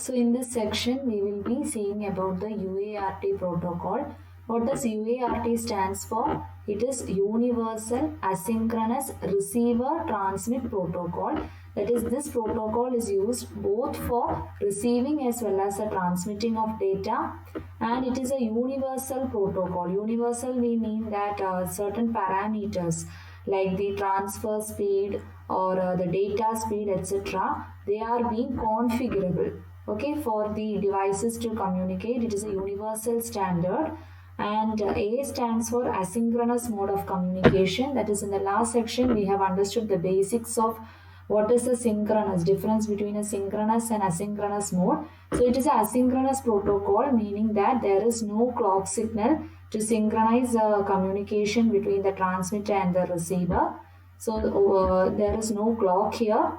So in this section, we will be seeing about the UART protocol. What does UART stands for? It is Universal Asynchronous Receiver Transmit Protocol. That is, this protocol is used both for receiving as well as the transmitting of data, and it is a universal protocol. Universal, we mean that certain parameters like the transfer speed or the data speed, etc., they are being configurable, okay, for the devices to communicate. It is a universal standard. And A stands for asynchronous mode of communication. That is, in the last section we have understood the basics of what is a synchronous, difference between a synchronous and asynchronous mode. So it is a asynchronous protocol, meaning that there is no clock signal to synchronize communication between the transmitter and the receiver. So there is no clock here.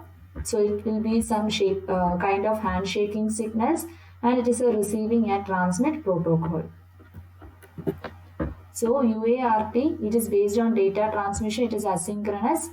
So it will be some kind of handshaking signals, and it is a receiving and transmit protocol. So UART, it is based on data transmission. It is asynchronous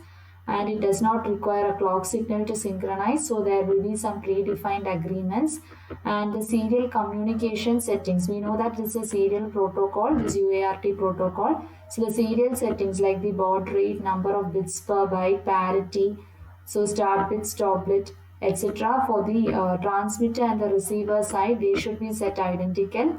and it does not require a clock signal to synchronize. So there will be some predefined agreements. And the serial communication settings, we know that this is a serial protocol, this UART protocol. So the serial settings like the baud rate, number of bits per byte, parity, so start bit, stop bit, etc. For the transmitter and the receiver side, they should be set identical,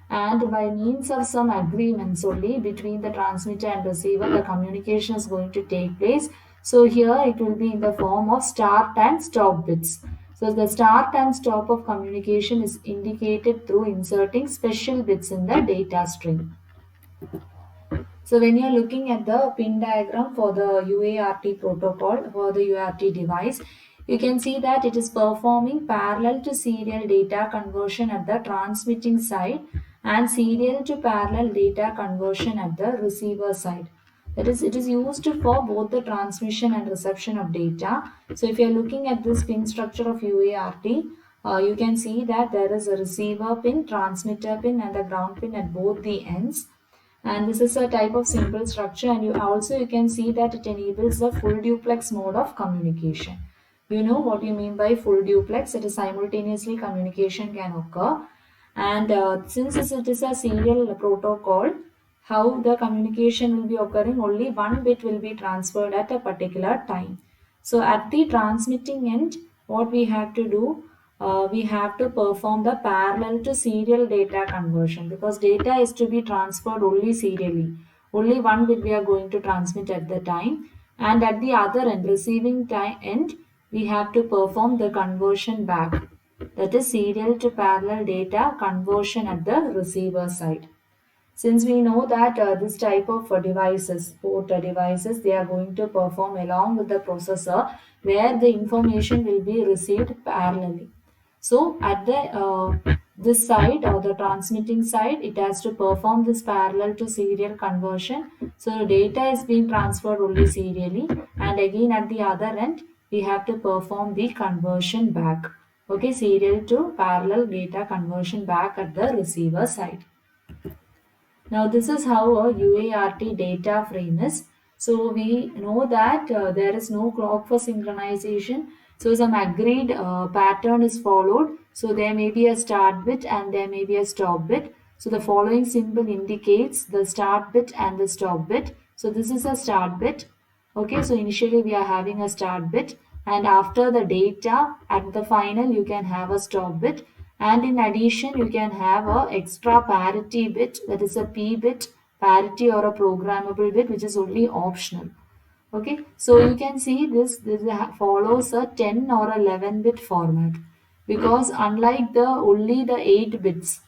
and by means of some agreements only between the transmitter and receiver, the communication is going to take place. So here it will be in the form of start and stop bits. So the start and stop of communication is indicated through inserting special bits in the data stream. So when you are looking at the pin diagram for the UART protocol, for the UART device, you can see that it is performing parallel to serial data conversion at the transmitting side and serial to parallel data conversion at the receiver side. That is, it is used for both the transmission and reception of data. So if you are looking at this pin structure of UART, you can see that there is a receiver pin, transmitter pin and the ground pin at both the ends. And this is a type of simple structure, and you can see that it enables the full duplex mode of communication. You know what you mean by full duplex? It is simultaneously communication can occur, and since it is a serial protocol, how the communication will be occurring, only one bit will be transferred at a particular time. So at the transmitting end, what we have to do, we have to perform the parallel to serial data conversion, because data is to be transferred only serially. Only one bit we are going to transmit at the time, and at the other end, receiving end, we have to perform the conversion back. That is serial to parallel data conversion at the receiver side. Since we know that this type of devices, port devices, they are going to perform along with the processor, where the information will be received parallelly. So at the this side or the transmitting side, it has to perform this parallel to serial conversion. So the data is being transferred only serially, and again at the other end, we have to perform the conversion back. Okay, serial to parallel data conversion back at the receiver side. Now this is how a UART data frame is. So we know that there is no clock for synchronization. So some agreed pattern is followed. So there may be a start bit and there may be a stop bit. So the following symbol indicates the start bit and the stop bit. So this is a start bit. Okay, so initially we are having a start bit, and after the data at the final you can have a stop bit, and in addition you can have a extra parity bit, that is a P bit, parity or a programmable bit, which is only optional. Okay, so you can see this follows a 10 or 11 bit format, because unlike the only the 8 bits,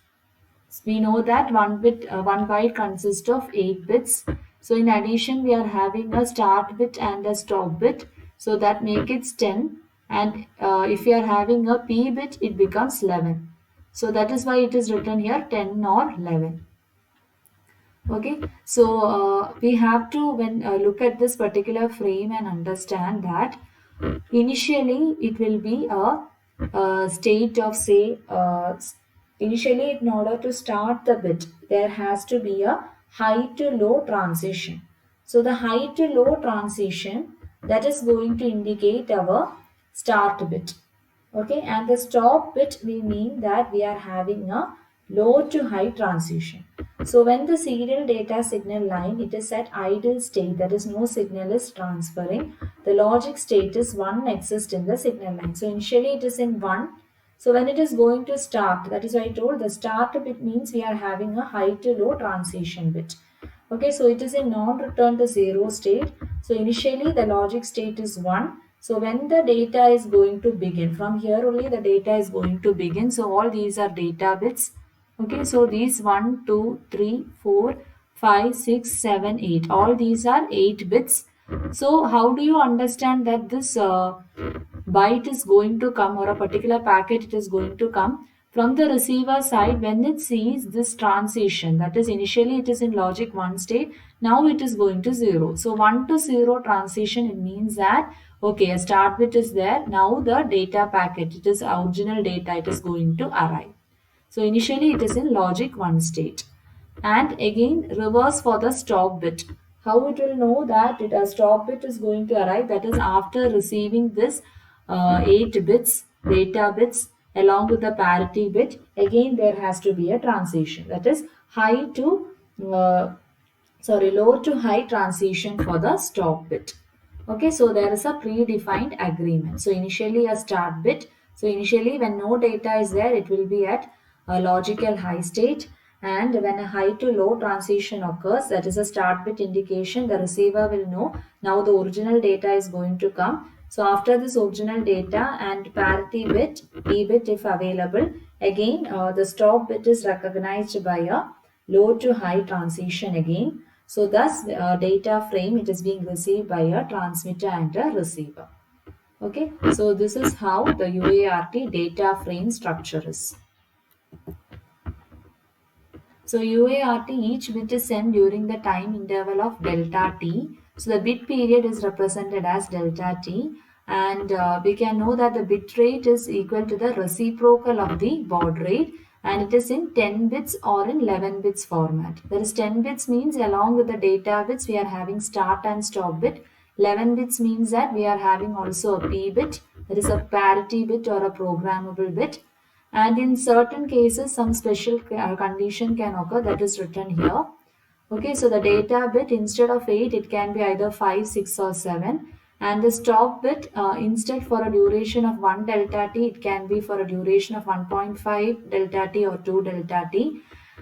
we know that one byte consists of 8 bits. So in addition, we are having a start bit and a stop bit. So that make it 10. And if you are having a P bit, it becomes 11. So that is why it is written here 10 or 11. Okay, so we have to when look at this particular frame and understand that initially it will be a state of, say, initially in order to start the bit, there has to be a high to low transition. So the high to low transition, that is going to indicate our start bit. Okay, and the stop bit, we mean that we are having a low to high transition. So when the serial data signal line, it is at idle state, that is no signal is transferring, the logic state is 1 exists in the signal line. So initially it is in 1. So when it is going to start, that is why I told the start bit means we are having a high to low transition bit. Okay, so it is in non-return to 0 state. So initially the logic state is 1. So when the data is going to begin, from here only the data is going to begin. So all these are data bits. Okay, so these 1, 2, 3, 4, 5, 6, 7, 8. All these are 8 bits. So how do you understand that this byte is going to come, or a particular packet it is going to come? From the receiver side, when it sees this transition, that is initially it is in logic 1 state, now it is going to 0. So 1 to 0 transition, it means that, okay, a start bit is there, now the data packet, it is original data, it is going to arrive. So initially it is in logic 1 state. And again reverse for the stop bit. How it will know that a stop bit is going to arrive? That is after receiving this 8 bits, data bits along with the parity bit. Again there has to be a transition. That is uh, low to high transition for the stop bit. Okay, so there is a predefined agreement. So initially a start bit. So initially when no data is there, it will be at a logical high state. And when a high to low transition occurs, that is a start bit indication, the receiver will know now the original data is going to come. So after this original data and parity bit, P bit if available, again the stop bit is recognized by a low to high transition again. So thus data frame, it is being received by a transmitter and a receiver. Okay, so this is how the UART data frame structure is. So UART, each bit is sent during the time interval of delta t. So the bit period is represented as delta t, and we can know that the bit rate is equal to the reciprocal of the baud rate, and it is in 10 bits or in 11 bits format. That is 10 bits means along with the data bits we are having start and stop bit. 11 bits means that we are having also a P bit, that is a parity bit or a programmable bit. And in certain cases some special condition can occur, that is written here. Okay, so the data bit instead of 8, it can be either 5, 6 or 7, and the stop bit instead for a duration of 1 delta t, it can be for a duration of 1.5 delta t or 2 delta t,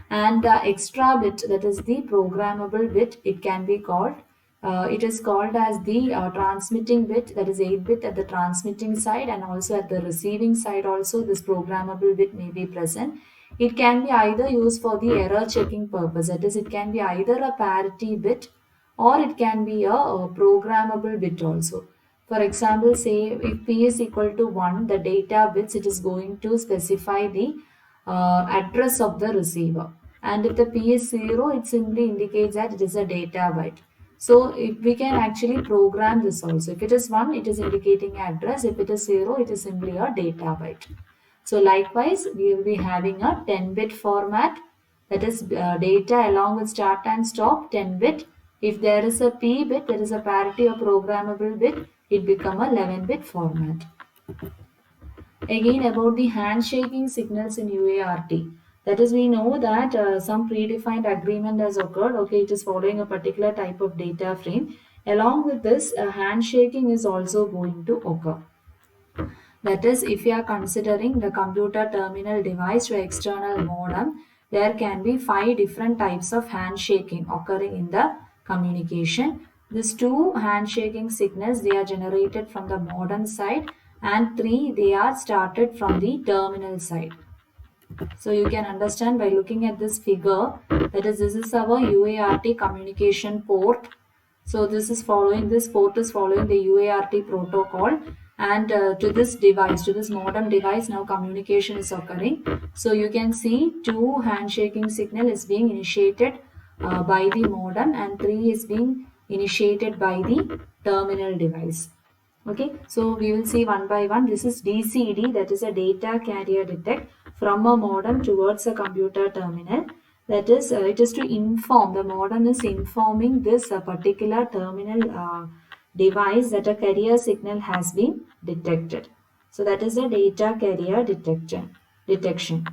and the extra bit, that is the programmable bit, it is called as the transmitting bit, that is 8 bit at the transmitting side, and also at the receiving side also this programmable bit may be present. It can be either used for the error checking purpose, that is it can be either a parity bit or it can be a programmable bit also. For example, say if P is equal to 1, the data bits, it is going to specify the address of the receiver. And if the P is 0, it simply indicates that it is a data byte. So if we can actually program this also. If it is 1, it is indicating address. If it is 0, it is simply a data byte. So likewise, we will be having a 10-bit format, that is data along with start and stop 10 bit. If there is a P bit, there is a parity or programmable bit, it become a 11-bit format. Again about the handshaking signals in UART. That is, we know that some predefined agreement has occurred. Okay, it is following a particular type of data frame. Along with this, handshaking is also going to occur. That is, if you are considering the computer terminal device to external modem, there can be 5 different types of handshaking occurring in the communication. These 2 handshaking signals, they are generated from the modem side, and 3 they are started from the terminal side. So you can understand by looking at this figure, that is, this is our UART communication port. So this port is following the UART protocol, and to this device, to this modem device, now communication is occurring. So you can see 2 handshaking signal is being initiated by the modem, and 3 is being initiated by the terminal device. Okay, so we will see one by one. This is DCD, that is a data carrier detect from a modem towards a computer terminal. That is, it is to inform, the modem is informing this particular terminal device that a carrier signal has been detected. So that is the data carrier detection.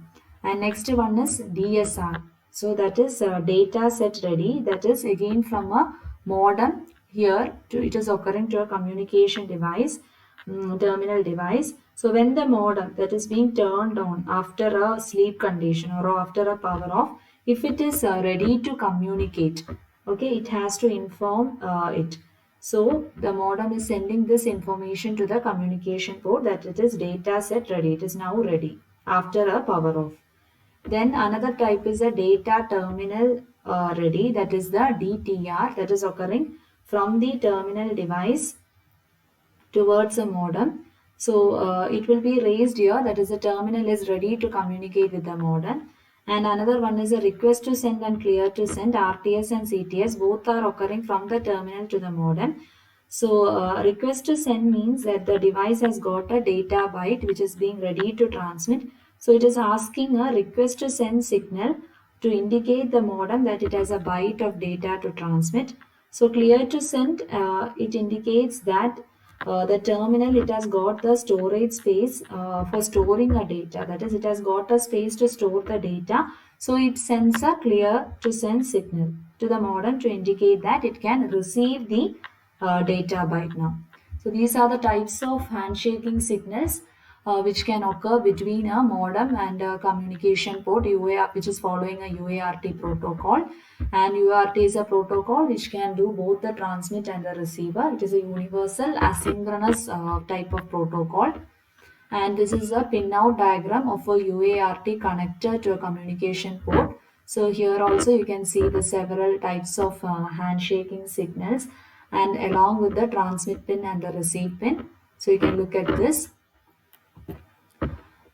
And next one is DSR. So that is data set ready. That is again from a modem here to it is occurring to a communication device, terminal device. So when the modem that is being turned on after a sleep condition or after a power off, if it is ready to communicate, okay, it has to inform it. So the modem is sending this information to the communication port that it is data set ready. It is now ready after a power off. Then another type is a data terminal ready, that is the DTR, that is occurring from the terminal device towards a modem. So it will be raised here, that is the terminal is ready to communicate with the modem. And another one is a request to send and clear to send, RTS and CTS, both are occurring from the terminal to the modem. So request to send means that the device has got a data byte which is being ready to transmit. So it is asking a request to send signal to indicate the modem that it has a byte of data to transmit. So clear to send, it indicates that the terminal, it has got the storage space for storing a data, that is it has got a space to store the data. So it sends a clear to send signal to the modem to indicate that it can receive the data byte now. So these are the types of handshaking signals which can occur between a modem and a communication port UART, which is following a UART protocol. And UART is a protocol which can do both the transmit and the receiver. It is a universal asynchronous type of protocol. And this is a pinout diagram of a UART connector to a communication port. So here also you can see the several types of handshaking signals and along with the transmit pin and the receive pin. So you can look at this.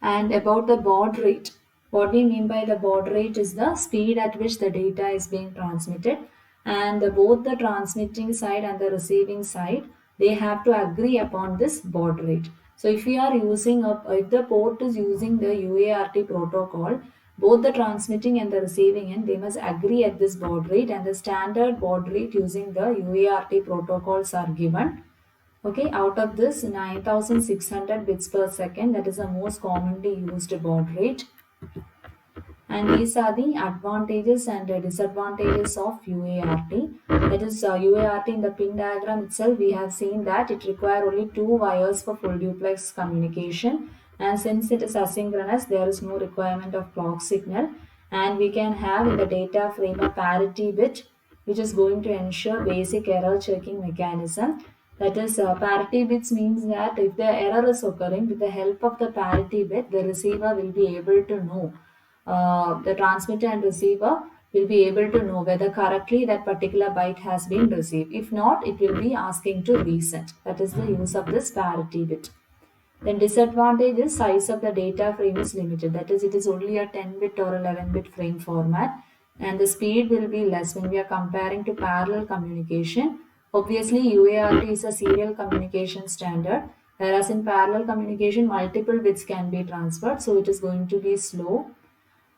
And about the baud rate, what we mean by the baud rate is the speed at which the data is being transmitted, and both the transmitting side and the receiving side, they have to agree upon this baud rate. So if we are using if the port is using the UART protocol, both the transmitting and the receiving end, they must agree at this baud rate, and the standard baud rate using the UART protocols are given. Okay, out of this 9600 bits per second, that is the most commonly used baud rate. And these are the advantages and disadvantages of UART. That is UART in the pin diagram itself, we have seen that it requires only 2 wires for full duplex communication. And since it is asynchronous, there is no requirement of clock signal. And we can have in the data frame a parity bit, which is going to ensure basic error checking mechanism. That is, parity bits means that if the error is occurring, with the help of the parity bit, the receiver will be able to know, the transmitter and receiver will be able to know whether correctly that particular byte has been received. If not, it will be asking to reset. That is the use of this parity bit. Then disadvantage is size of the data frame is limited. That is, it is only a 10-bit or 11-bit frame format, and the speed will be less when we are comparing to parallel communication. Obviously, UART is a serial communication standard, whereas in parallel communication, multiple bits can be transferred, so it is going to be slow.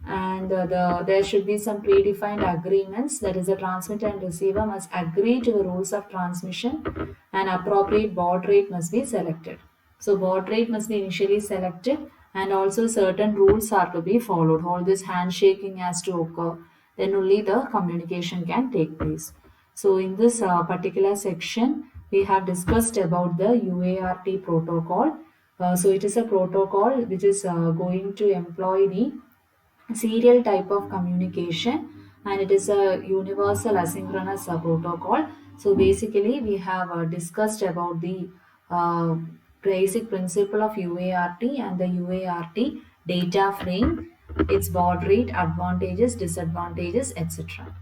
And there should be some predefined agreements, that is the transmitter and receiver must agree to the rules of transmission, and appropriate baud rate must be selected. So baud rate must be initially selected, and also certain rules are to be followed. All this handshaking has to occur, then only the communication can take place. So in this particular section, we have discussed about the UART protocol. So it is a protocol which is going to employ the serial type of communication, and it is a universal asynchronous protocol. So basically we have discussed about the basic principle of UART and the UART data frame, its baud rate, advantages, disadvantages, etc.